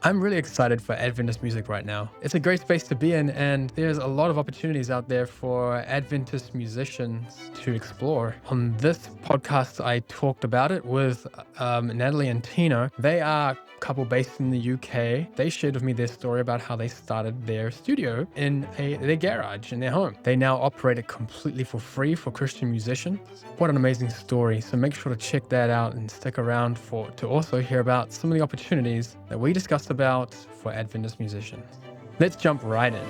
I'm really excited for Adventist music right now. It's a great space to be in, and there's a lot of opportunities out there for Adventist musicians to explore. On this podcast, I talked about it with Natalie and Tino. They are a couple based in the UK. They shared with me their story about how they started their studio in their garage in their home. They now operate it completely for free for Christian musicians. What an amazing story. So make sure to check that out and stick around to also hear about some of the opportunities that we discussed about for Adventist musicians. Let's jump right in.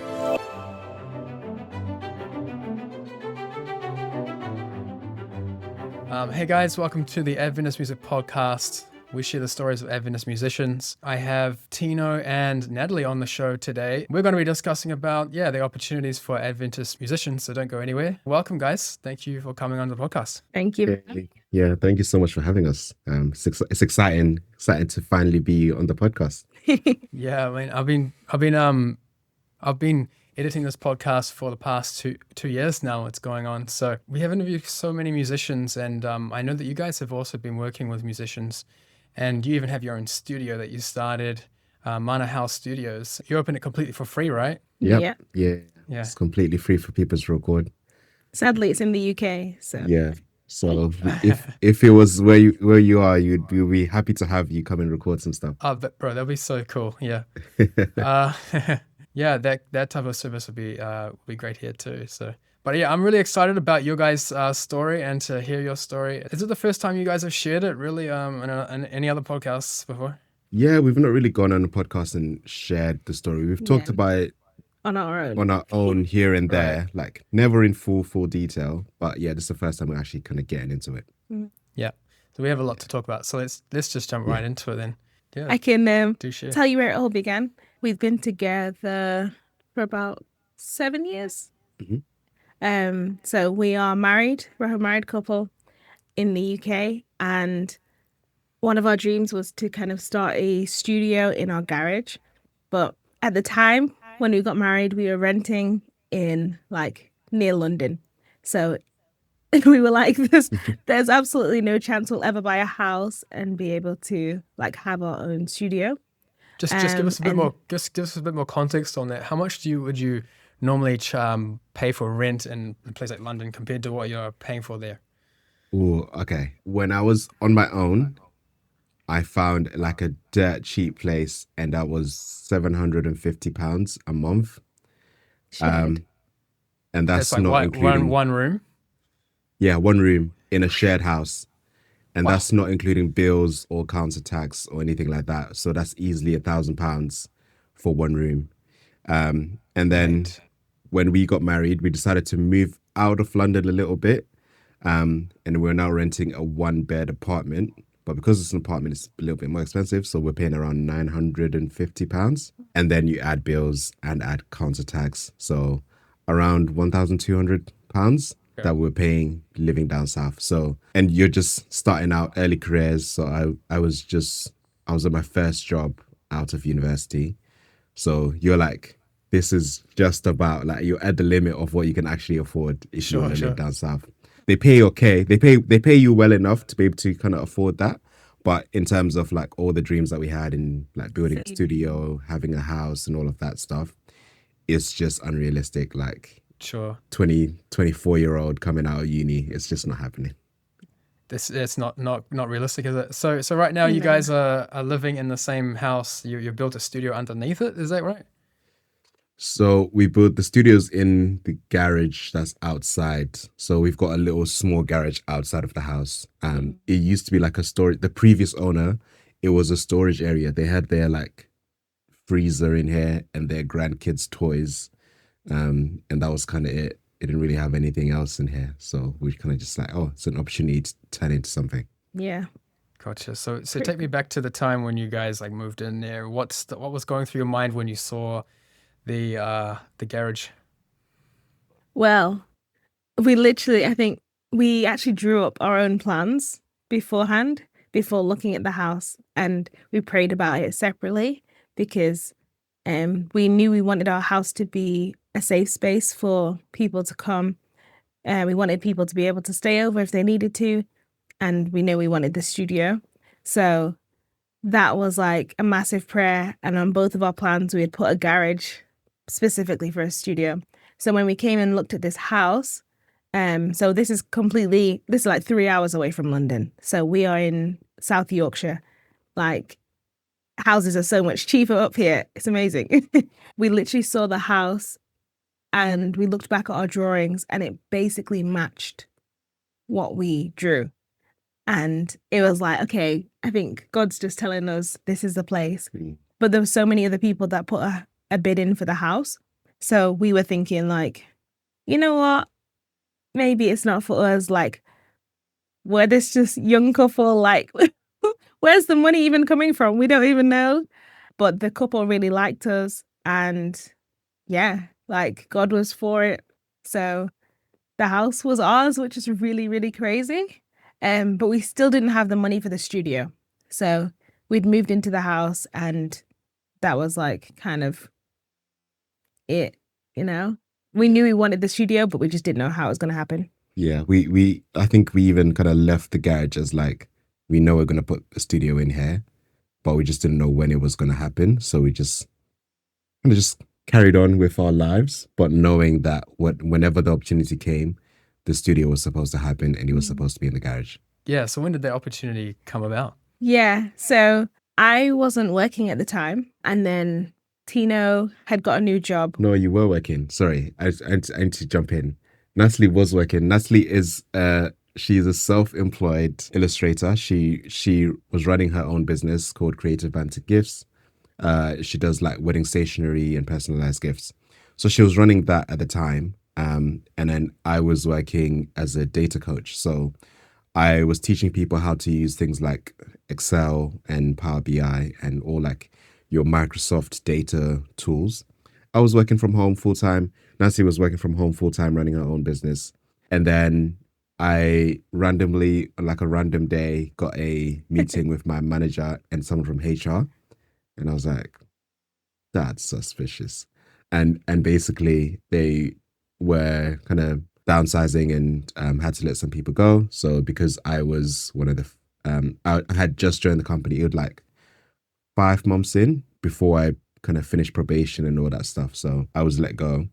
Hey guys, welcome to the Adventist Music Podcast. We share the stories of Adventist musicians. I have Tino and Natalie on the show today. We're going to be discussing about, the opportunities for Adventist musicians, so don't go anywhere. Welcome, guys. Thank you for coming on the podcast. Thank you. Yeah, thank you so much for having us. It's exciting to finally be on the podcast. Yeah, I mean, I've been editing this podcast for the past two years now. It's going on. So we have interviewed so many musicians, and I know that you guys have also been working with musicians, and you even have your own studio that you started, Manna House Studios. You opened it completely for free, right? Yeah. It's completely free for people to record. Sadly, it's in the UK. So yeah. So if it was where you are, you'd be happy to have you come and record some stuff. Oh, but bro, that'd be so cool. Yeah. Yeah, that type of service would be great here too. So, but yeah, I'm really excited about your guys' story and to hear your story. Is it the first time you guys have shared it really in any other podcasts before? Yeah, we've not really gone on a podcast and shared the story. We've talked about it on our own here and there, like never in full detail. But yeah, this is the first time we're actually kind of getting into it. Yeah, so we have a lot to talk about. So let's just jump right into it then. Yeah, I can tell you where it all began. We've been together for about 7 years. Mm-hmm. So we are married. We're a married couple in the UK, and one of our dreams was to kind of start a studio in our garage. But at the time when we got married, we were renting in near London. So we were like, there's absolutely no chance we'll ever buy a house and be able to have our own studio. Just give us a bit more. Just give us a bit more context on that. How much would you normally pay for rent in a place like London compared to what you're paying for there? Oh, okay. When I was on my own, I found like a dirt cheap place, and that was £750 a month. And that's like not including one room. Yeah, one room in a shared house. And that's not including bills or council tax or anything like that. So that's easily £1,000 for one room. And then when we got married, we decided to move out of London a little bit. And we're now renting a 1-bed apartment. But because it's an apartment, it's a little bit more expensive. So we're paying around £950. And then you add bills and add council tax. So around £1,200 that we're paying living down south. So, and you're just starting out early careers. So I was at my first job out of university. So you're like, this is just about you're at the limit of what you can actually afford if you want to live down south. They pay okay. They pay you well enough to be able to kind of afford that. But in terms of all the dreams that we had in building a studio, having a house and all of that stuff, it's just unrealistic. 24-year-old coming out of uni, it's just not happening. It's not realistic, is it? So right now you guys are living in the same house. You built a studio underneath it, is that right? So we built the studios in the garage that's outside. So we've got a little small garage outside of the house. It used to be like a storage. The previous owner, it was a storage area. They had their freezer in here and their grandkids' toys. And that was kind of it. It didn't really have anything else in here. So we kind of just it's an opportunity to turn into something. Yeah. Gotcha. So take me back to the time when you guys moved in there. What was going through your mind when you saw the garage? Well, I think we actually drew up our own plans beforehand, before looking at the house, and we prayed about it separately because we knew we wanted our house to be a safe space for people to come. We wanted people to be able to stay over if they needed to, and we knew we wanted the studio. So that was like a massive prayer. And on both of our plans, we had put a garage specifically for a studio. So when we came and looked at this house, so this is like 3 hours away from London. So we are in South Yorkshire. Like, houses are so much cheaper up here. It's amazing. We literally saw the house and we looked back at our drawings and it basically matched what we drew. And it was like, okay, I think God's just telling us this is the place. But there were so many other people that put a bid in for the house. So we were thinking like, you know what? Maybe it's not for us. Like, we're this just young couple, like, where's the money even coming from? We don't even know. But the couple really liked us. And yeah, like God was for it. So the house was ours, which is really, really crazy. But we still didn't have the money for the studio. So we'd moved into the house and that was like kind of it, you know? We knew we wanted the studio, but we just didn't know how it was going to happen. Yeah, I think we even kind of left the garage as like, we know we're going to put the studio in here, but we just didn't know when it was going to happen. So we just kind of just carried on with our lives, but knowing that whenever the opportunity came, the studio was supposed to happen and it was supposed to be in the garage. Yeah. So when did that opportunity come about? Yeah. So I wasn't working at the time. And then Tino had got a new job. No, you were working. Sorry, I need to jump in. Natalie was working. Natalie is she's a self-employed illustrator. She was running her own business called Creative Banter Gifts. She does like wedding stationery and personalized gifts. So she was running that at the time. And then I was working as a data coach. So I was teaching people how to use things like Excel and Power BI and all like your Microsoft data tools. I was working from home full time. Nancy was working from home full time, running her own business. And then I randomly, like a random day, got a meeting with my manager and someone from HR. And I was like, that's suspicious. And basically they were kind of downsizing and had to let some people go. So because I was one of the, I had just joined the company, it was like 5 months in before I kind of finished probation and all that stuff. So I was let go.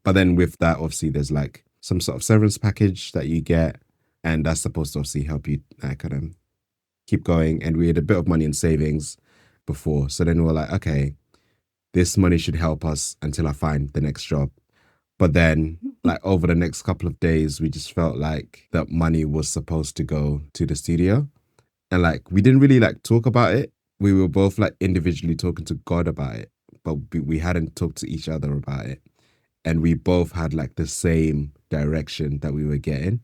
But then with that, obviously, there's like some sort of severance package that you get. And that's supposed to obviously help you kind of keep going. And we had a bit of money in savings before. So then we were like, okay, this money should help us until I find the next job. But then like over the next couple of days, we just felt like that money was supposed to go to the studio. And like, we didn't really like talk about it. We were both like individually talking to God about it, but we hadn't talked to each other about it. And we both had like the same direction that we were getting.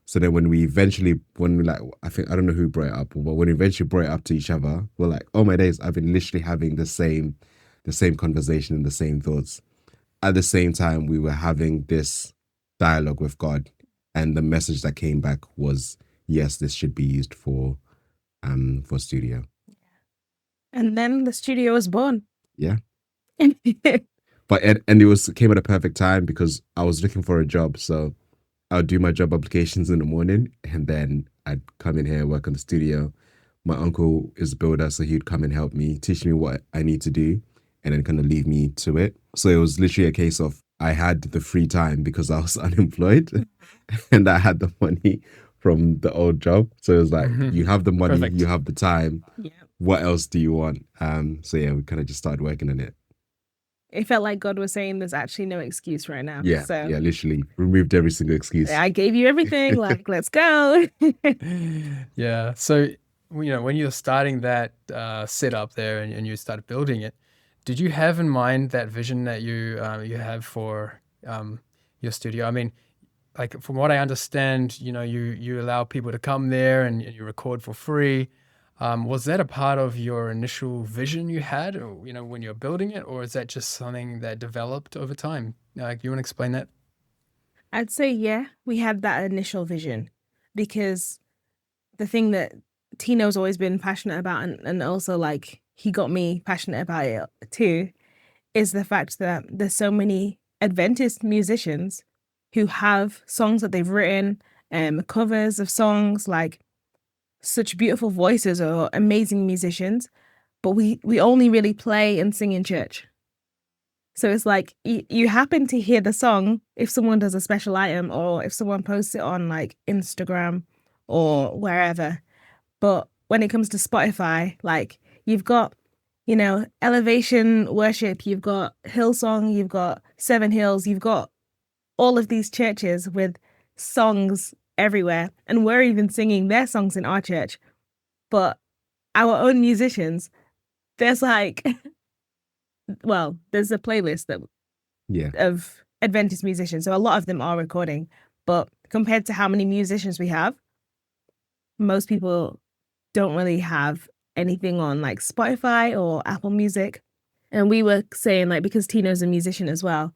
So then when we like, I don't know who brought it up, but when we eventually brought it up to each other, we're like, oh my days, I've been literally having the same conversation and the same thoughts. At the same time, we were having this dialogue with God, and the message that came back was, yes, this should be used for studio. And then the studio was born. Yeah. But it came at a perfect time because I was looking for a job. So I would do my job applications in the morning and then I'd come in here, work on the studio. My uncle is a builder, so he'd come and help me, teach me what I need to do, and then kind of leave me to it. So it was literally a case of I had the free time because I was unemployed and I had the money from the old job. So it was like, you have the money, you have the time. Yeah. What else do you want? So yeah, we kind of just started working on it. It felt like God was saying there's actually no excuse right now. Yeah, so, yeah, literally removed every single excuse. I gave you everything. Like, let's go. Yeah. So, when you're starting that setup there and you started building it, did you have in mind that vision that you have for your studio? I mean, like from what I understand, you allow people to come there and you record for free. Was that a part of your initial vision you had, or, when you're building it, or is that just something that developed over time? You want to explain that? I'd say, yeah, we had that initial vision because the thing that Tino's always been passionate about, and also like he got me passionate about it too, is the fact that there's so many Adventist musicians who have songs that they've written, covers of songs, like such beautiful voices or amazing musicians, but we only really play and sing in church. So it's like you happen to hear the song if someone does a special item or if someone posts it on like Instagram or wherever. But when it comes to Spotify, like you've got, Elevation Worship, you've got Hillsong, you've got Seven Hills, you've got all of these churches with songs everywhere. And we're even singing their songs in our church. But our own musicians, there's like, well, there's a playlist of Adventist musicians. So a lot of them are recording. But compared to how many musicians we have, most people don't really have anything on like Spotify or Apple Music. And we were saying, like, because Tino's a musician as well,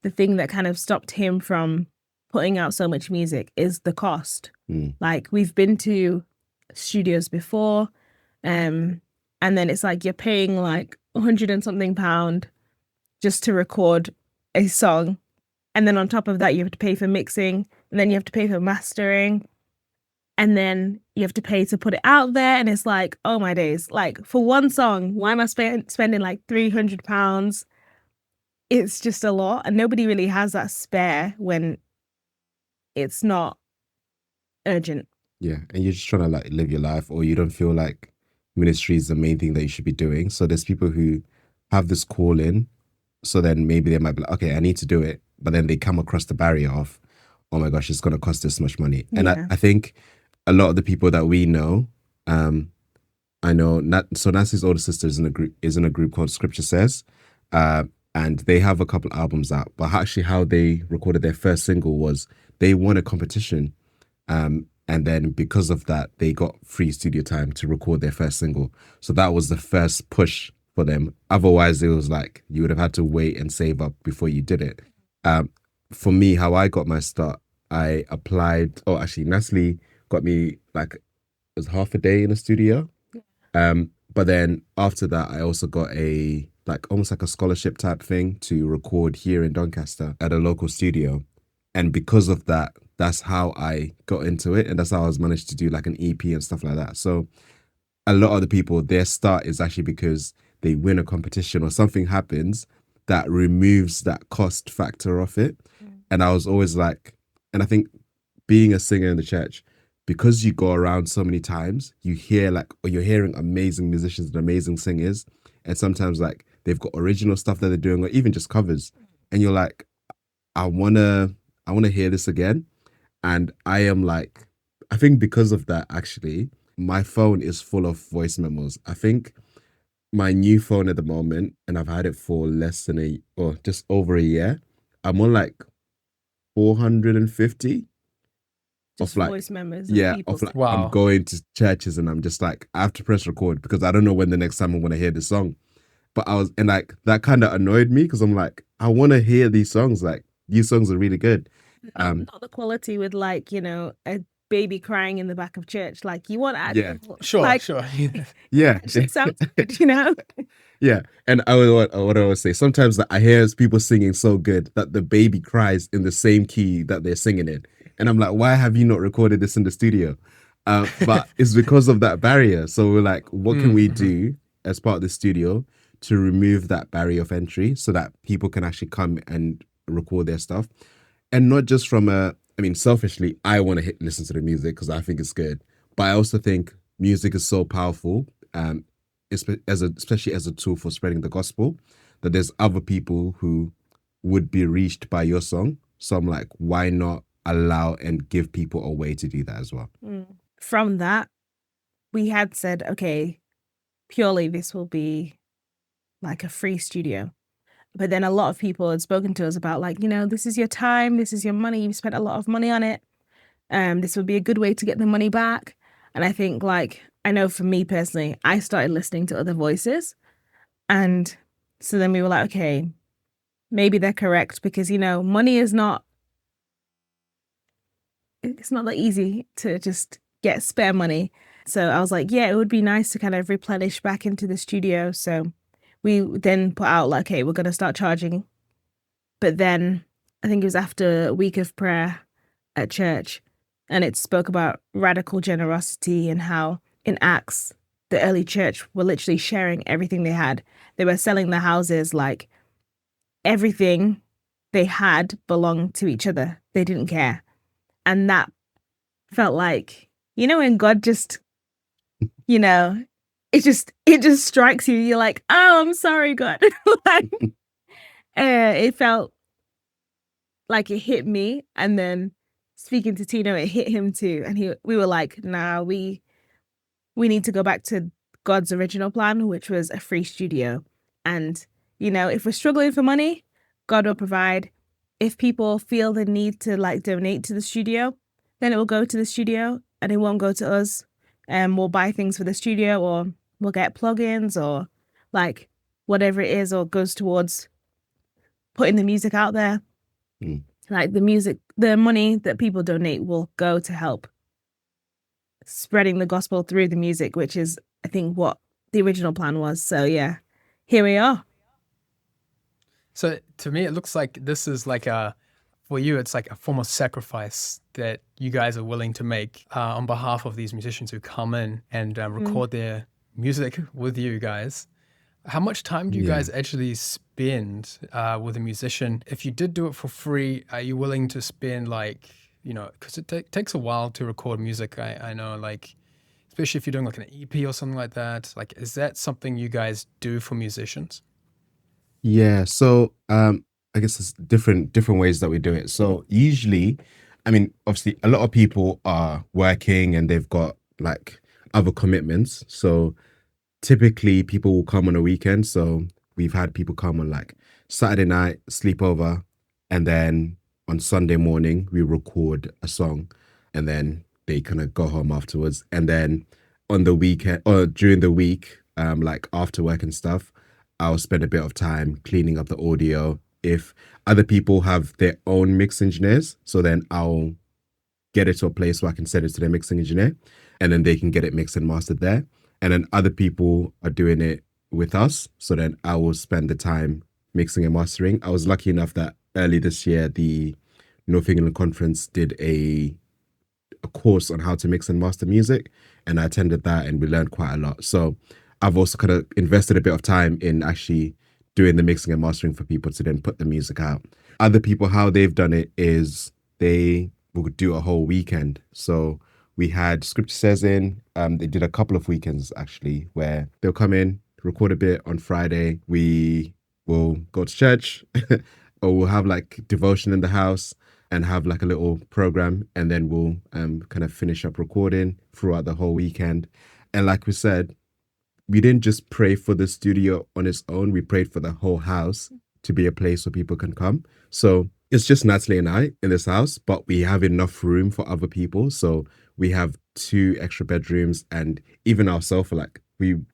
the thing that kind of stopped him from putting out so much music is the cost. Like, we've been to studios before, and then it's like you're paying like £100 and something just to record a song. And then on top of that, you have to pay for mixing, and then you have to pay for mastering, and then you have to pay to put it out there. And it's like, oh my days, like for one song, why am I spending like £300? It's just a lot. And nobody really has that spare when it's not urgent. Yeah. And you're just trying to like live your life, or you don't feel like ministry is the main thing that you should be doing. So there's people who have this call in. So then maybe they might be like, okay, I need to do it. But then they come across the barrier of, oh my gosh, it's going to cost this much money. And I think a lot of the people that we know, I know, so Nancy's older sister is in a group called Scripture Says, and they have a couple albums out. But actually, how they recorded their first single was they won a competition, and then because of that, they got free studio time to record their first single. So that was the first push for them. Otherwise, it was like you would have had to wait and save up before you did it. For me, how I got my start, I applied. Oh, actually, Natalie got me like it was half a day in the studio. But then after that, I also got almost like a scholarship type thing to record here in Doncaster at a local studio. And because of that, that's how I got into it. And that's how I was managed to do like an EP and stuff like that. So a lot of the people, their start is actually because they win a competition or something happens that removes that cost factor of it. And I was always like, and I think being a singer in the church, because you go around so many times, you hear like, or you're hearing amazing musicians and amazing singers. And sometimes like they've got original stuff that they're doing, or even just covers. And you're like, I wanna hear this again. And I am like, I think because of that, actually, my phone is full of voice memos. I think my new phone at the moment, and I've had it for just over a year, I'm on like 450. Just of like voice memos. of like I'm going to churches and I'm just like, I have to press record because I don't know when the next time I'm going to hear this song. But like that kind of annoyed me because I'm like, I want to hear these songs. Like these songs are really good. Not the quality with like, a baby crying in the back of church. Like you want to sure. Yeah. It sounds good, Yeah. And what I would say, sometimes I hear people singing so good that the baby cries in the same key that they're singing in. And I'm like, why have you not recorded this in the studio? But it's because of that barrier. So we're like, what can we do as part of the studio to remove that barrier of entry so that people can actually come and record their stuff? And not just selfishly, I want to listen to the music because I think it's good. But I also think music is so powerful, especially as a tool for spreading the gospel, that there's other people who would be reached by your song. So I'm like, why not allow and give people a way to do that as well? From that, we had said, okay, purely this will be like a free studio. But then a lot of people had spoken to us about like, this is your time, this is your money, you've spent a lot of money on it. This would be a good way to get the money back. And I think like, I know for me personally, I started listening to other voices. And so then we were like, okay, maybe they're correct because, money is not, it's not that easy to just get spare money. So I was like, yeah, it would be nice to kind of replenish back into the studio. So we then put out like, okay, we're going to start charging. But then I think it was after a week of prayer at church, and it spoke about radical generosity and how in Acts, the early church were literally sharing everything they had. They were selling their houses, like everything they had belonged to each other. They didn't care. And that felt like, when God just, it just strikes you. You're like, oh, I'm sorry, God. Like, it felt like it hit me. And then speaking to Tino, it hit him too. And we were like, nah, we need to go back to God's original plan, which was a free studio. And, if we're struggling for money, God will provide. If people feel the need to like donate to the studio, then it will go to the studio and it won't go to us. And we'll buy things for the studio, or we'll get plugins, or like whatever it is, or goes towards putting the music out there. Like the money that people donate will go to help spreading the gospel through the music, which is, I think, what the original plan was. So yeah, here we are. So to me, it looks like this is like for you, it's like a form of sacrifice that you guys are willing to make on behalf of these musicians who come in and record their music with you guys. How much time do you guys actually spend with a musician? If you did do it for free, are you willing to spend because it takes a while to record music. I know, like, especially if you're doing like an EP or something like that. Like, is that something you guys do for musicians? Yeah, so I guess there's different ways that we do it. So usually, I mean, obviously, a lot of people are working and they've got like other commitments. So typically, people will come on a weekend. So we've had people come on like Saturday night, sleepover, and then on Sunday morning we record a song, and then they kind of go home afterwards. And then on the weekend or during the week, like after work and stuff, I'll spend a bit of time cleaning up the audio. If other people have their own mix engineers, so then I'll get it to a place where I can send it to their mixing engineer, and then they can get it mixed and mastered there. And then other people are doing it with us, so then I will spend the time mixing and mastering. I was lucky enough that early this year, the North England Conference did a course on how to mix and master music, and I attended that, and we learned quite a lot. So I've also kind of invested a bit of time in actually doing the mixing and mastering for people to then put the music out. Other people, how they've done it is they will do a whole weekend. So we had Scripture Says in, they did a couple of weekends actually, where they'll come in, record a bit on Friday. We will go to church or we'll have like devotion in the house and have like a little program. And then we'll kind of finish up recording throughout the whole weekend. And like we said, we didn't just pray for the studio on its own. We prayed for the whole house to be a place where people can come. So it's just Natalie and I in this house, but we have enough room for other people. So we have 2 extra bedrooms, and even our sofa,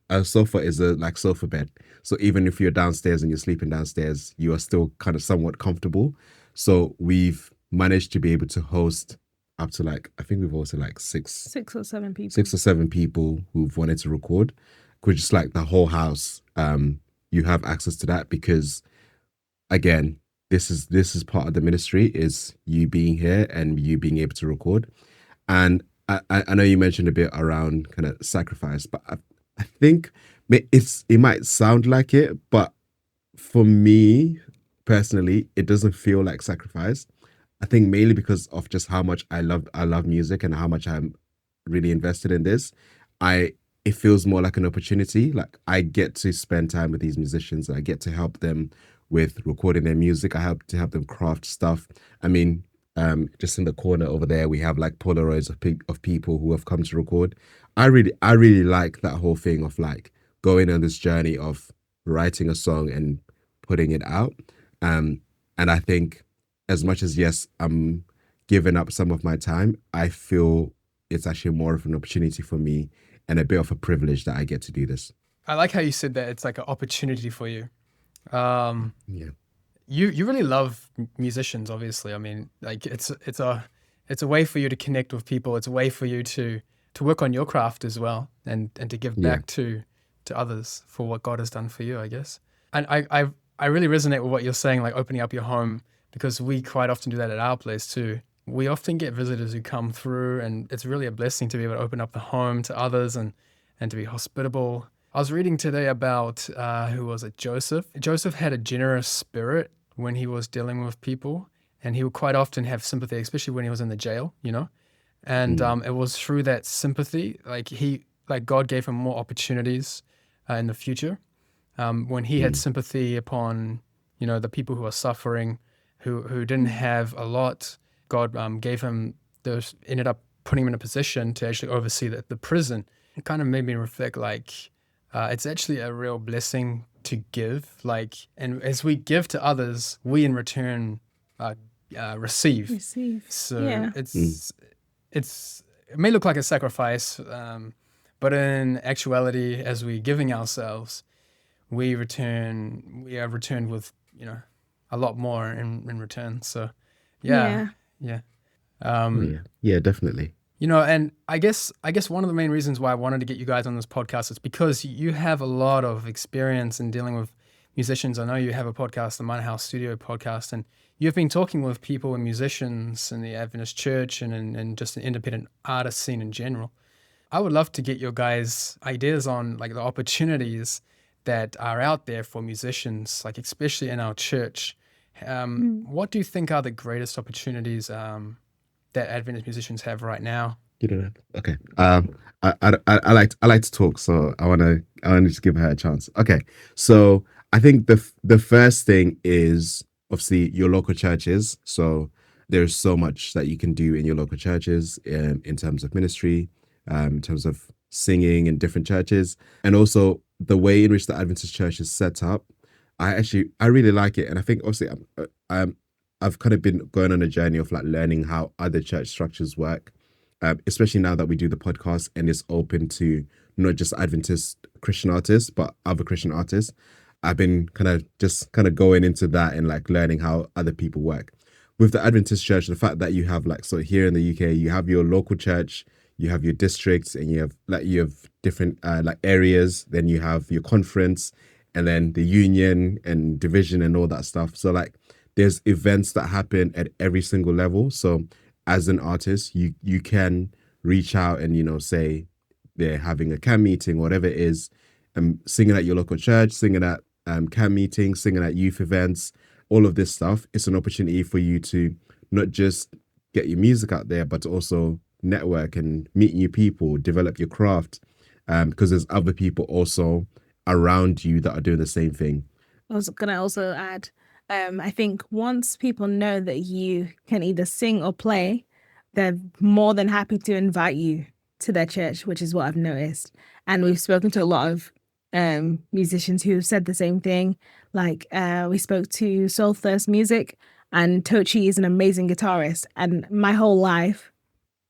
our sofa is a like sofa bed. So even if you're downstairs and you're sleeping downstairs, you are still kind of somewhat comfortable. So we've managed to be able to host up to I think we've hosted like 6 or 7 people. 6 or 7 people who've wanted to record, which is like the whole house. You have access to that because, again, this is part of the ministry, is you being here and you being able to record. And I know you mentioned a bit around kind of sacrifice, but I think it might sound like it, but for me personally, it doesn't feel like sacrifice. I think mainly because of just how much I love music and how much I'm really invested in this. It feels more like an opportunity. Like I get to spend time with these musicians. I get to help them with recording their music. I help them craft stuff. I mean, just in the corner over there, we have like Polaroids of people who have come to record. I really like that whole thing of like going on this journey of writing a song and putting it out. And I think as much as, yes, I'm giving up some of my time, I feel it's actually more of an opportunity for me and a bit of a privilege that I get to do this. I like how you said that it's like an opportunity for you. Yeah. You really love musicians, obviously. I mean, like it's a way for you to connect with people. It's a way for you to work on your craft as well, and to give back to others for what God has done for you, I guess. And I really resonate with what you're saying, like opening up your home, because we quite often do that at our place too. we often get visitors who come through, and it's really a blessing to be able to open up the home to others and to be hospitable. I was reading today about, who was it, Joseph? Joseph had a generous spirit when he was dealing with people, and he would quite often have sympathy, especially when he was in the jail, And it was through that sympathy, like God gave him more opportunities in the future. When he had sympathy upon, the people who are suffering, who didn't have a lot, God gave him those, ended up putting him in a position to actually oversee the prison. It kind of made me reflect, it's actually a real blessing to give. And as we give to others, we in return receive. So Yeah. it may look like a sacrifice, but in actuality, as we're giving ourselves, we are returned with, a lot more in return. So yeah. Yeah, definitely. And I guess one of the main reasons why I wanted to get you guys on this podcast is because you have a lot of experience in dealing with musicians. I know you have a podcast, the Manna House Studio Podcast, and you've been talking with people and musicians in the Adventist Church and just an independent artist scene in general. I would love to get your guys' ideas on the opportunities that are out there for musicians, especially in our church. What do you think are the greatest opportunities that Adventist musicians have right now? Okay. I like to talk, so I want to just give her a chance. Okay. So I think the first thing is obviously your local churches. So there's so much that you can do in your local churches in terms of ministry, in terms of singing in different churches, and also the way in which the Adventist Church is set up. I really like it, and I think obviously I've kind of been going on a journey of learning how other church structures work, especially now that we do the podcast and it's open to not just Adventist Christian artists, but other Christian artists. I've been kind of going into that and learning how other people work. With the Adventist Church, the fact that you have so here in the UK, you have your local church, you have your districts, and you have different areas, then you have your conference, and then the union and division and all that stuff. So there's events that happen at every single level. So as an artist, you can reach out and, say they're having a camp meeting, whatever it is, singing at your local church, singing at camp meetings, singing at youth events, all of this stuff. It's an opportunity for you to not just get your music out there, but to also network and meet new people, develop your craft, because there's other people also around you that are doing the same thing. I was going to also add, I think once people know that you can either sing or play, they're more than happy to invite you to their church, which is what I've noticed. And we've spoken to a lot of musicians who have said the same thing. We spoke to Soul Thirst Music, and Tochi is an amazing guitarist. And my whole life,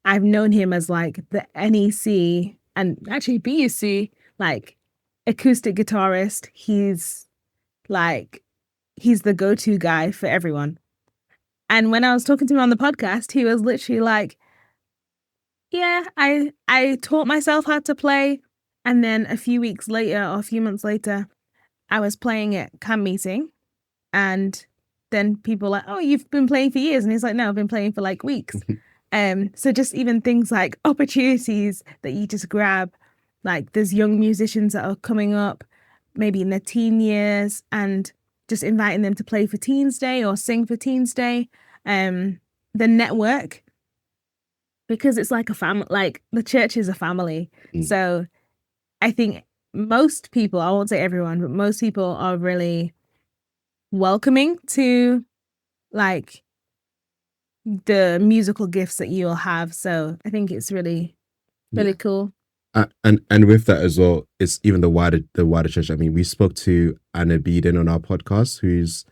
I've known him as the NEC and actually BUC, acoustic guitarist. He's the go-to guy for everyone. And when I was talking to him on the podcast, he was literally yeah, I taught myself how to play. And then a few weeks later or a few months later, I was playing at camp meeting. And then people were like, oh, you've been playing for years. And he's like, no, I've been playing for weeks. So just even things like opportunities that you just grab. There's young musicians that are coming up, maybe in their teen years, and just inviting them to play for Teens Day or sing for Teens Day. The network, because it's like a family, the church is a family. So I think most people, I won't say everyone, but most people are really welcoming to the musical gifts that you'll have. So I think it's really, really cool. And with that as well, it's even the wider church. I mean, we spoke to Anna Beeden on our podcast, who's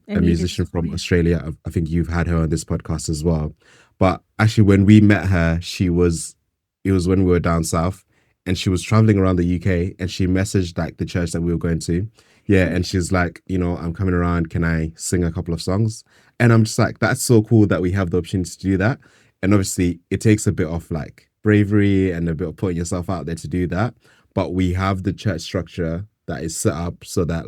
a musician from Australia. I think you've had her on this podcast as well. But actually, when we met her, it was when we were down south, and she was traveling around the UK, and she messaged the church that we were going to. Yeah, and she's like, I'm coming around. Can I sing a couple of songs? And I'm just that's so cool that we have the opportunity to do that. And obviously, it takes a bit of bravery and a bit of putting yourself out there to do that. But we have the church structure that is set up so that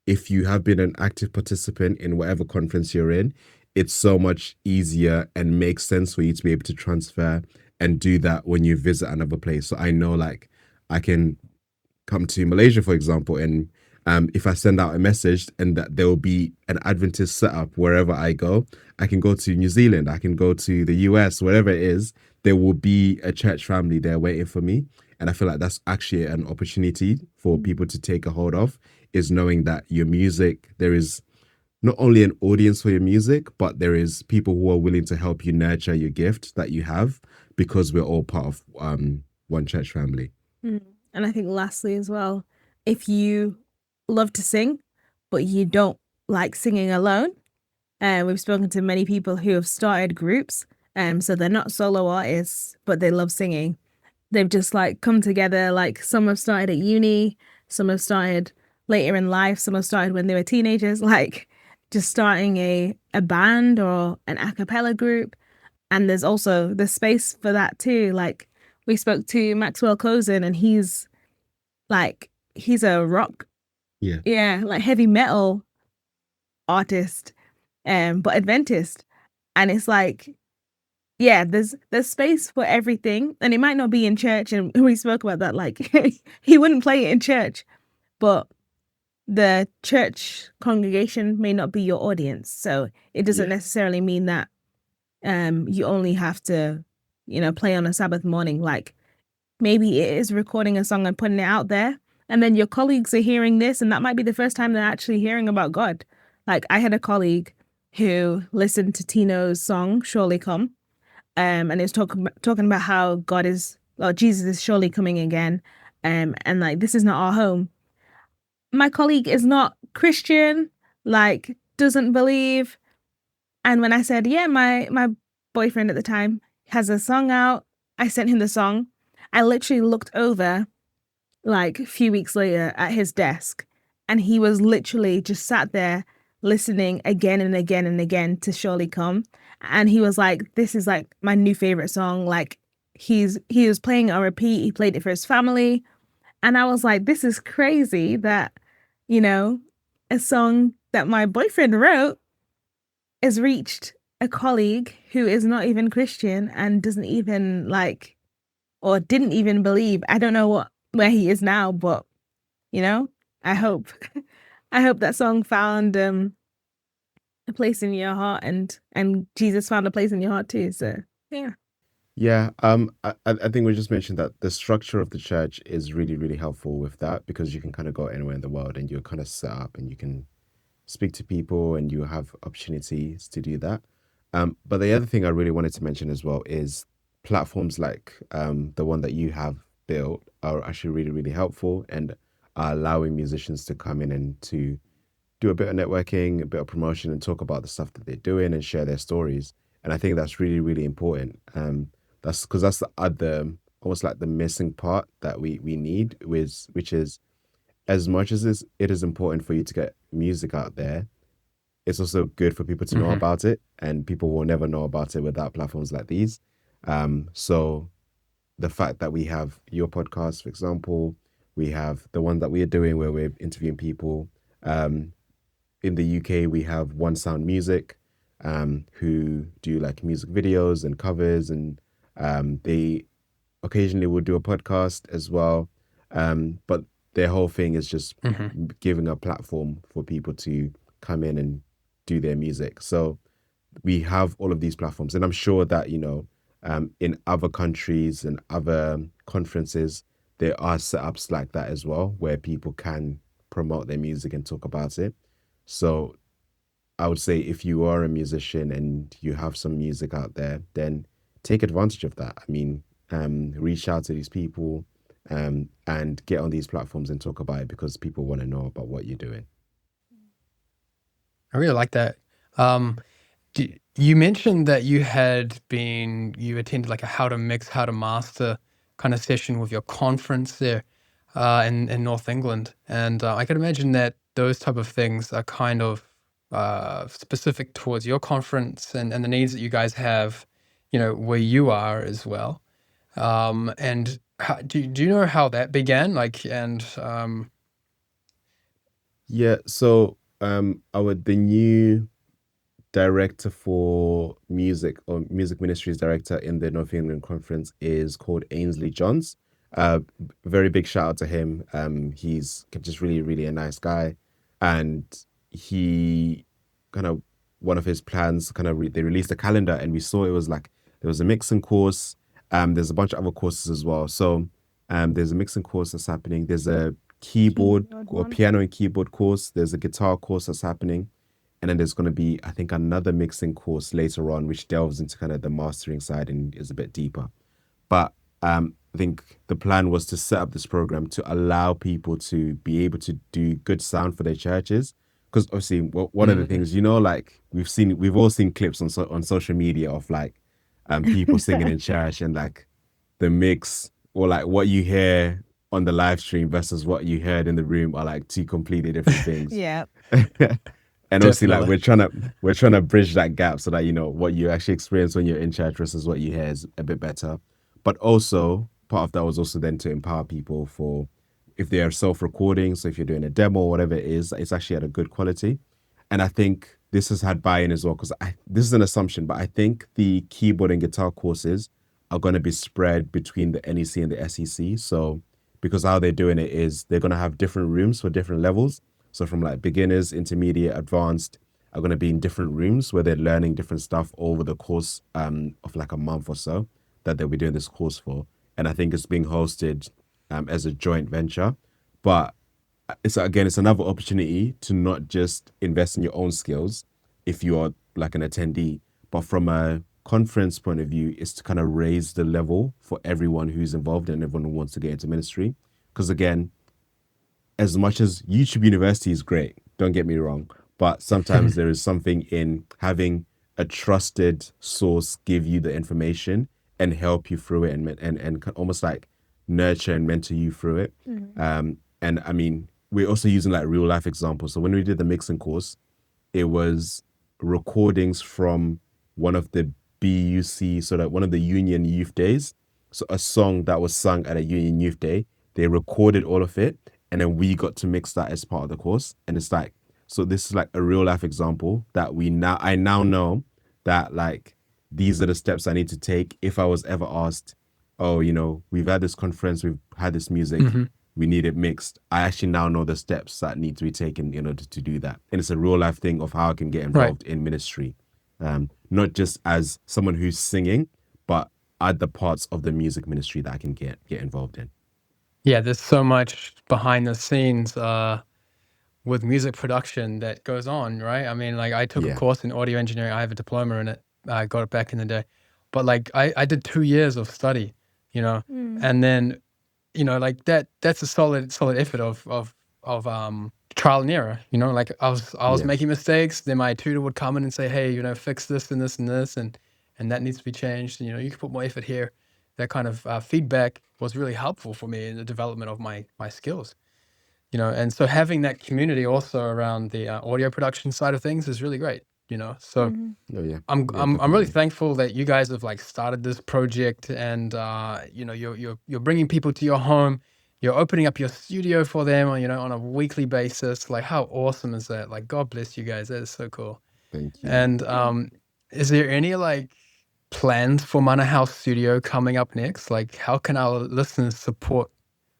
if you have been an active participant in whatever conference you're in, it's so much easier and makes sense for you to be able to transfer and do that when you visit another place. So I know, like, I can come to Malaysia, for example, and if I send out a message and that there will be an Adventist setup wherever I go, I can go to New Zealand, I can go to the US, wherever it is, there will be a church family there waiting for me. And I feel like that's actually an opportunity for people to take a hold of, is knowing that your music, there is not only an audience for your music, but there is people who are willing to help you nurture your gift that you have, because we're all part of one church family. And I think lastly as well, if you love to sing, but you don't like singing alone, we've spoken to many people who have started groups, so they're not solo artists, but they love singing. They've just like come together, like some have started at uni, some have started later in life, some have started when they were teenagers, like just starting a band or an a cappella group. And there's also the space for that too. Like we spoke to Maxwell Cozen, and he's a rock, like heavy metal artist, but Adventist. And it's like, yeah, there's space for everything. And it might not be in church, and we spoke about that, like he wouldn't play it in church, but the church congregation may not be your audience. So it doesn't necessarily mean that you only have to, play on a Sabbath morning. Like maybe it is recording a song and putting it out there, and then your colleagues are hearing this, and that might be the first time they're actually hearing about God. Like I had a colleague who listened to Tino's song "Surely Come," and it was talking about how Jesus is surely coming again, and like this is not our home. My colleague is not Christian, like doesn't believe. And when I said, yeah, my boyfriend at the time has a song out, I sent him the song. I literally looked over like a few weeks later at his desk, and he was literally just sat there listening again and again and again to Surely Come. And he was like, this is like my new favorite song. Like he was playing it on repeat. He played it for his family. And I was like, this is crazy that, a song that my boyfriend wrote has reached a colleague who is not even Christian and doesn't even like, or didn't even believe. I don't know where he is now, but I hope that song found a place in your heart, and Jesus found a place in your heart too. So Yeah, I think we just mentioned that the structure of the church is really, really helpful with that, because you can kind of go anywhere in the world and you're kind of set up and you can speak to people and you have opportunities to do that. But the other thing I really wanted to mention as well is platforms like the one that you have built are actually really, really helpful and are allowing musicians to come in and to do a bit of networking, a bit of promotion, and talk about the stuff that they're doing and share their stories. And I think that's really, really important. That's because that's the other, almost like the missing part that we need, which is, as much as it is important for you to get music out there, it's also good for people to know about it, and people will never know about it without platforms like these. So the fact that we have your podcast, for example, we have the one that we are doing where we're interviewing people. In the UK, we have One Sound Music, who do like music videos and covers, and they occasionally will do a podcast as well. But their whole thing is just giving a platform for people to come in and do their music. So we have all of these platforms, and I'm sure that, in other countries and other conferences, there are setups like that as well, where people can promote their music and talk about it. So I would say if you are a musician and you have some music out there, then take advantage of that. I mean, reach out to these people and get on these platforms and talk about it, because people want to know about what you're doing. I really like that. You mentioned that you attended like a how to mix, how to master kind of session with your conference there in North England. And I can imagine that those type of things are kind of specific towards your conference and the needs that you guys have, where you are as well. And do you know how that began? Yeah, so the new director for music, or music ministries director in the North England Conference, is called Ainsley Johns. Very big shout out to him. He's just really, really a nice guy. And he kind of, one of his plans, they released a calendar, and we saw it was like, there was a mixing course. There's a bunch of other courses as well. So there's a mixing course that's happening. There's a keyboard or piano and keyboard course. There's a guitar course that's happening. And then there's going to be, I think, another mixing course later on, which delves into kind of the mastering side and is a bit deeper. But I think the plan was to set up this program to allow people to be able to do good sound for their churches. Because obviously, one of the things, like we've all seen clips on social media of like people singing in church, and like the mix, or like what you hear on the live stream versus what you heard in the room are like two completely different things. Yeah. And obviously, like we're trying to bridge that gap so that what you actually experience when you're in church versus what you hear is a bit better. But also part of that was also then to empower people for if they are self-recording. So if you're doing a demo or whatever it is, it's actually at a good quality. And I think this has had buy-in as well, because this is an assumption, but I think the keyboard and guitar courses are going to be spread between the NEC and the SEC. So because how they're doing it is they're going to have different rooms for different levels. So from like beginners, intermediate, advanced are going to be in different rooms where they're learning different stuff over the course of like a month or so that they'll be doing this course for. And I think it's being hosted as a joint venture. But it's another opportunity to not just invest in your own skills if you are like an attendee, but from a conference point of view, is to kind of raise the level for everyone who's involved and everyone who wants to get into ministry. Because again, as much as YouTube University is great, don't get me wrong, but sometimes there is something in having a trusted source give you the information and help you through it, and almost like nurture and mentor you through it. And I mean, we're also using like real life examples. So when we did the mixing course, it was recordings from one of the BUC, so that one of the Union Youth Days. So a song that was sung at a Union Youth Day, they recorded all of it, and then we got to mix that as part of the course. And it's like, so this is like a real life example that I now know that like, these are the steps I need to take if I was ever asked, oh, we've had this conference, we've had this music, we need it mixed. I actually now know the steps that need to be taken in order to do that. And it's a real life thing of how I can get involved in ministry. Not just as someone who's singing, but other parts of the music ministry that I can get involved in. Yeah, there's so much behind the scenes with music production that goes on, right? I mean, like I took a course in audio engineering. I have a diploma in it. I got it back in the day. But like I did 2 years of study, and then, like that's a solid effort of trial and error, like I was making mistakes. Then my tutor would come in and say, hey, fix this and this and this, and that needs to be changed. And, you can put more effort here. That kind of feedback was really helpful for me in the development of my skills, and so having that community also around the audio production side of things is really great, so I'm really thankful that you guys have like started this project, and you're bringing people to your home. You're opening up your studio for them on a weekly basis. Like, how awesome is that? Like, God bless you guys. That is so cool. Thank you. And is there any like plans for Manna House Studio coming up next? Like, how can our listeners support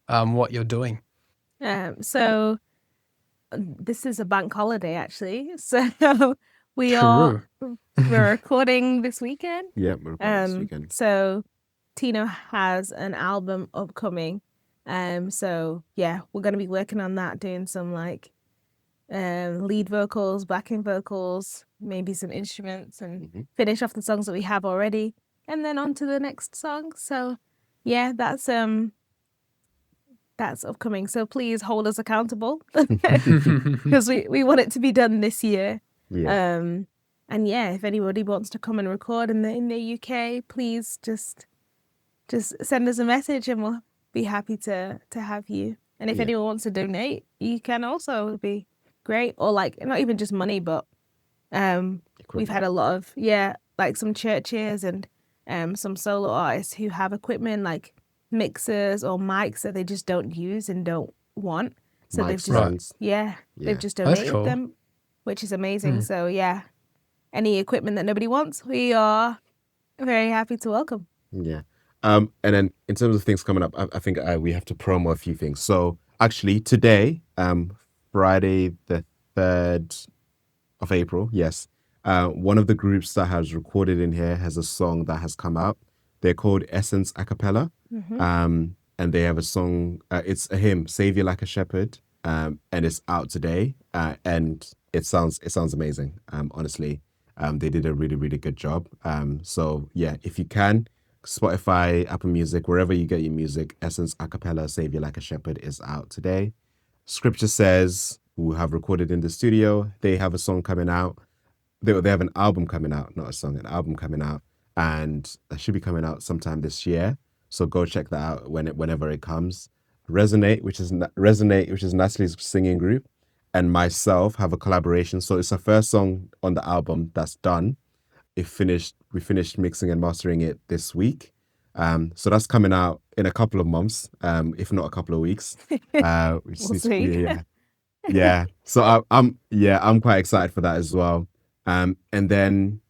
what you're doing? So this is a bank holiday, actually. So we're recording this weekend. Yeah, we're recording this weekend. So Tino has an album upcoming. So yeah, we're going to be working on that, doing some like lead vocals, backing vocals, maybe some instruments, and finish off the songs that we have already, and then on to the next song. So yeah, that's upcoming. So please hold us accountable because we want it to be done this year. Yeah. And yeah, if anybody wants to come and record in the UK, please just send us a message and we'll be happy to have you. And if anyone wants to donate, you can also be great. Or like, not even just money, but we've had a lot of like some churches and some solo artists who have equipment like mixers or mics that they just don't use and don't want. So they've just they've just donated them, which is amazing. So yeah, any equipment that nobody wants, we are very happy to welcome. Yeah. And then in terms of things coming up, I think we have to promo a few things. So actually today, Friday the 3rd of April, yes, one of the groups that has recorded in here has a song that has come out. They're called Essence a cappella. And they have a song, it's a hymn, Save You Like a Shepherd, and it's out today. And it sounds amazing, honestly. They did a really, really good job. So yeah, if you can, Spotify, Apple Music, wherever you get your music, Essence a cappella, Save You Like a Shepherd is out today. Scripture Says, who have recorded in the studio, they have a song coming out. They have an album coming out, not a song, an album coming out. And that should be coming out sometime this year. So go check that out whenever it comes. Resonate, which is Natalie's singing group, and myself have a collaboration. So it's our first song on the album that's done. We finished mixing and mastering it this week. So that's coming out in a couple of months, if not a couple of weeks. We'll see. Yeah. So I'm quite excited for that as well. And then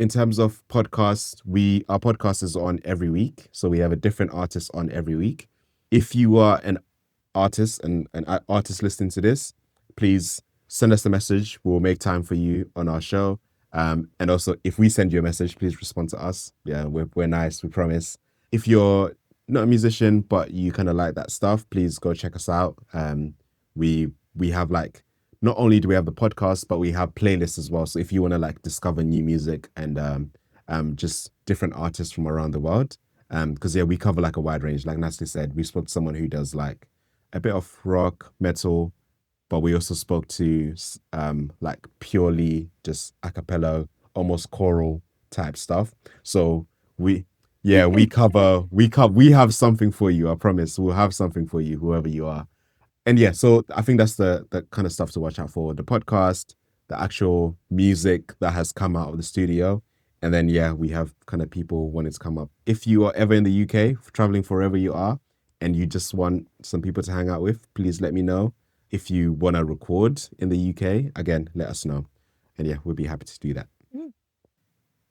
in terms of podcasts, our podcast is on every week. So we have a different artist on every week. If you are an artist and an artist listening to this, please send us a message. We'll make time for you on our show. And also, if we send you a message, please respond to us. Yeah, we're nice, we promise. If you're not a musician, but you kind of like that stuff, please go check us out. We have not only do we have the podcast, but we have playlists as well. So if you want to discover new music and just different artists from around the world, because we cover a wide range. Like Natalie said, we spoke to someone who does a bit of rock, metal, but we also spoke to purely just a cappella, almost choral type stuff. So we have something for you. I promise we'll have something for you, whoever you are. And yeah, so I think that's the kind of stuff to watch out for. The podcast, the actual music that has come out of the studio. And then, we have kind of people wanting to come up. If you are ever in the UK, traveling wherever you are, and you just want some people to hang out with, please let me know. If you want to record in the UK, again, let us know. And we'll be happy to do that.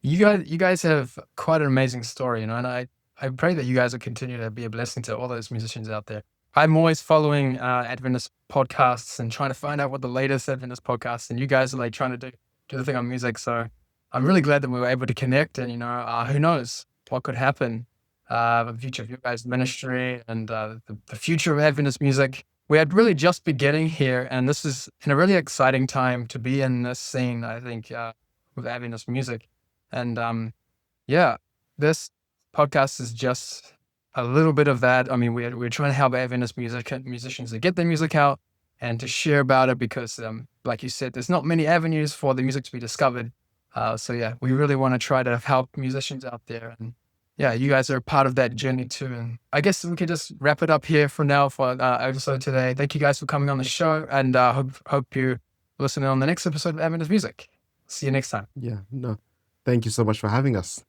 You guys have quite an amazing story, and I pray that you guys will continue to be a blessing to all those musicians out there. I'm always following Adventist podcasts and trying to find out what the latest Adventist podcasts, and you guys are trying to do the thing on music. So I'm really glad that we were able to connect, and who knows what could happen, the future of your guys' ministry and the future of Adventist music. We are really just beginning here, and this is in a really exciting time to be in this scene, I think, with Adventist music. And this podcast is just a little bit of that. I mean, we're trying to help Adventist musicians to get their music out and to share about it because, like you said, there's not many avenues for the music to be discovered. So we really want to try to help musicians out there. And you guys are part of that journey too. And I guess we could just wrap it up here for now for episode today. Thank you guys for coming on the show, and hope you listen on the next episode of Adventist Music. See you next time. Yeah, no. Thank you so much for having us.